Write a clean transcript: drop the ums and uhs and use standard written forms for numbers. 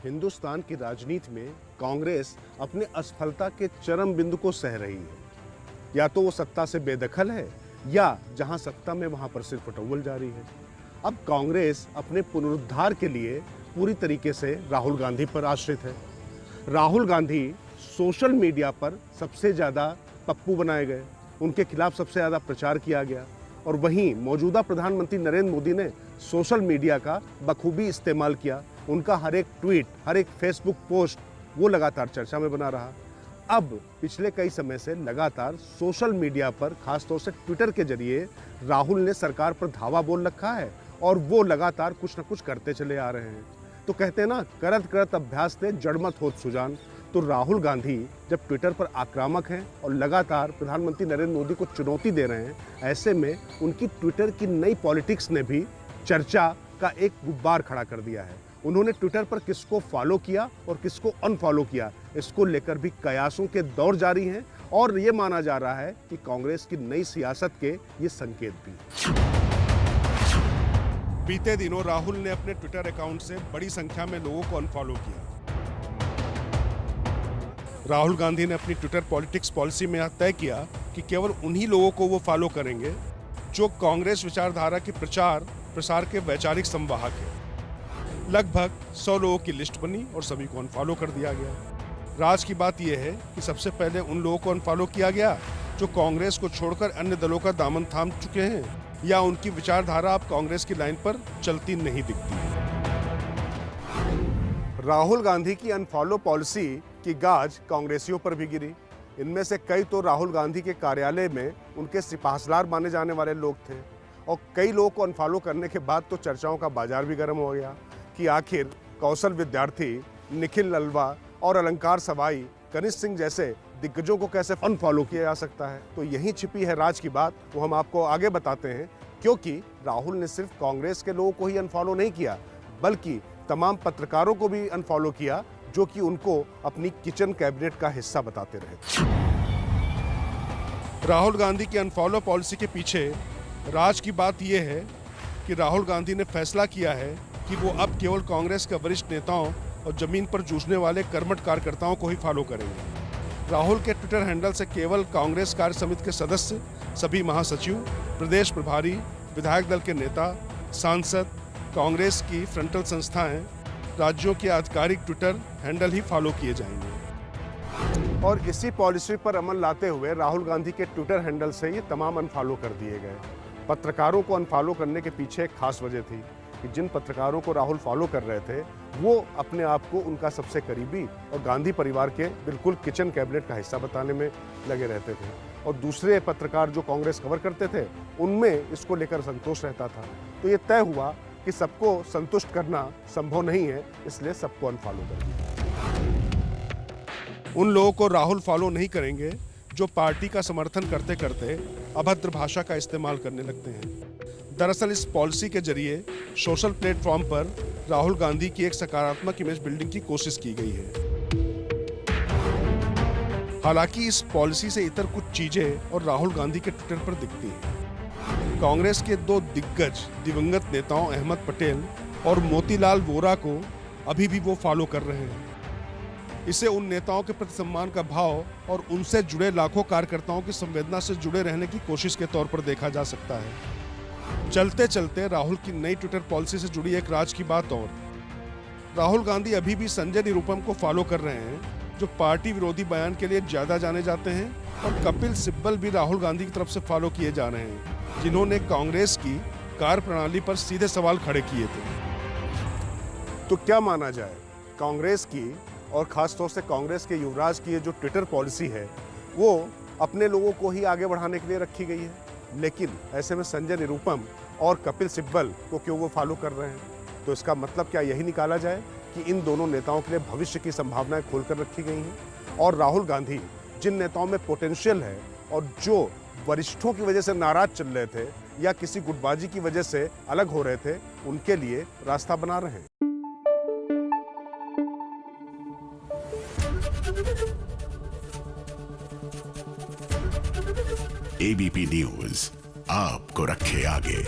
हिंदुस्तान की राजनीति में कांग्रेस अपने असफलता के चरम बिंदु को सह रही है। या तो वो सत्ता से बेदखल है या जहां सत्ता में वहां पर सिर्फ फटौवल जारी है। अब कांग्रेस अपने पुनरुद्धार के लिए पूरी तरीके से राहुल गांधी पर आश्रित है। राहुल गांधी सोशल मीडिया पर सबसे ज़्यादा पप्पू बनाए गए, उनके खिलाफ सबसे ज़्यादा प्रचार किया गया और वहीं मौजूदा प्रधानमंत्री नरेंद्र मोदी ने सोशल मीडिया का बखूबी इस्तेमाल किया। उनका हर एक ट्वीट, हर एक फेसबुक पोस्ट वो लगातार चर्चा में बना रहा। अब पिछले कई समय से लगातार सोशल मीडिया पर, खासतौर से ट्विटर के जरिए राहुल ने सरकार पर धावा बोल रखा है और वो लगातार कुछ न कुछ करते चले आ रहे हैं। तो कहते हैं ना, करत करत अभ्यास से जड़मत होत सुजान। तो राहुल गांधी जब ट्विटर पर आक्रामक हैं और लगातार प्रधानमंत्री नरेंद्र मोदी को चुनौती दे रहे हैं, ऐसे में उनकी ट्विटर की नई पॉलिटिक्स ने भी चर्चा का एक गुब्बार खड़ा कर दिया है। उन्होंने ट्विटर पर किसको फॉलो किया और किसको अनफॉलो किया, इसको लेकर भी कयासों के दौर जारी हैं और ये माना जा रहा है कि कांग्रेस की नई सियासत के ये संकेत भी। बीते दिनों राहुल ने अपने ट्विटर अकाउंट से बड़ी संख्या में लोगों को अनफॉलो किया। राहुल गांधी ने अपनी ट्विटर पॉलिटिक्स पॉलिसी में तय किया कि केवल उन्हीं लोगों को वो फॉलो करेंगे जो कांग्रेस विचारधारा के प्रचार प्रसार के वैचारिक संवाहक हैं। लगभग 100 लोगों की लिस्ट बनी और सभी को अनफॉलो कर दिया गया। राज की बात यह है कि सबसे पहले उन लोगों को अनफॉलो किया गया जो कांग्रेस को छोड़कर अन्य दलों का दामन थाम चुके हैं या उनकी विचारधारा अब कांग्रेस की लाइन पर चलती नहीं दिखती। राहुल गांधी की अनफॉलो पॉलिसी की गाज कांग्रेसियों पर भी गिरी। इनमें से कई तो राहुल गांधी के कार्यालय में उनके सिपाहसलार माने जाने वाले लोग थे और कई लोगों को अनफॉलो करने के बाद तो चर्चाओं का बाजार भी गर्म हो गया कि आखिर कौशल विद्यार्थी, निखिल ललवा और अलंकार सवाई, कनिष्ठ सिंह जैसे दिग्गजों को कैसे अनफॉलो किया जा सकता है। तो यहीं छिपी है राज की बात, वो हम आपको आगे बताते हैं। क्योंकि राहुल ने सिर्फ कांग्रेस के लोगों को ही अनफॉलो नहीं किया, बल्कि तमाम पत्रकारों को भी अनफॉलो किया जो कि उनको अपनी किचन कैबिनेट का हिस्सा बताते रहे। राहुल गांधी की अनफॉलो पॉलिसी के पीछे राज की बात यह है कि राहुल गांधी ने फैसला किया है कि वो अब केवल कांग्रेस के वरिष्ठ नेताओं और जमीन पर जूझने वाले कर्मठ कार्यकर्ताओं को ही फॉलो करेंगे। राहुल के ट्विटर हैंडल से केवल कांग्रेस कार्य समिति के सदस्य, सभी महासचिव, प्रदेश प्रभारी, विधायक दल के नेता, सांसद, कांग्रेस की फ्रंटल संस्थाएं, राज्यों के आधिकारिक ट्विटर हैंडल ही फॉलो किए जाएंगे। और इसी पॉलिसी पर अमल लाते हुए राहुल गांधी के ट्विटर हैंडल से ये तमाम अनफॉलो कर दिए गए। पत्रकारों को अनफॉलो करने के पीछे एक खास वजह थी कि जिन पत्रकारों को राहुल फॉलो कर रहे थे वो अपने आप को उनका सबसे करीबी और गांधी परिवार के बिल्कुल किचन कैबिनेट का हिस्सा बताने में लगे रहते थे और दूसरे पत्रकार जो कांग्रेस कवर करते थे उनमें इसको लेकर संतोष रहता था। तो ये तय हुआ कि सबको संतुष्ट करना संभव नहीं है, इसलिए सबको अनफॉलो कर दिया। उन लोगों को राहुल फॉलो नहीं करेंगे जो पार्टी का समर्थन करते करते अभद्र भाषा का इस्तेमाल करने लगते हैं। दरअसल इस पॉलिसी के जरिए सोशल प्लेटफॉर्म पर राहुल गांधी की एक सकारात्मक इमेज बिल्डिंग की कोशिश की गई है। हालांकि इस पॉलिसी से इतर कुछ चीजें और राहुल गांधी के ट्विटर पर दिखती हैं। कांग्रेस के दो दिग्गज दिवंगत नेताओं अहमद पटेल और मोतीलाल वोरा को अभी भी वो फॉलो कर रहे हैं। इसे उन नेताओं के प्रति सम्मान का भाव और उनसे जुड़े लाखों कार्यकर्ताओं की संवेदना से जुड़े रहने की कोशिश के तौर पर देखा जा सकता है। चलते चलते राहुल की नई ट्विटर पॉलिसी से जुड़ी एक राज की बात और। राहुल गांधी अभी भी संजय निरुपम को फॉलो कर रहे हैं जो पार्टी विरोधी बयान के लिए ज्यादा जाने जाते हैं और कपिल सिब्बल भी राहुल गांधी की तरफ से फॉलो किए जा रहे हैं जिन्होंने कांग्रेस की कार्यप्रणाली पर सीधे सवाल खड़े किए थे। तो क्या माना जाए, कांग्रेस की और खासतौर से कांग्रेस के युवराज की ये जो ट्विटर पॉलिसी है वो अपने लोगों को ही आगे बढ़ाने के लिए रखी गई है, लेकिन ऐसे में संजय निरुपम और कपिल सिब्बल को क्यों वो फॉलो कर रहे हैं? तो इसका मतलब क्या यही निकाला जाए कि इन दोनों नेताओं के लिए भविष्य की संभावनाएं खोलकर रखी गई हैं और राहुल गांधी जिन नेताओं में पोटेंशियल है और जो वरिष्ठों की वजह से नाराज चल रहे थे या किसी गुटबाजी की वजह से अलग हो रहे थे, उनके लिए रास्ता बना रहे हैं। एबीपी न्यूज आपको रखे आगे।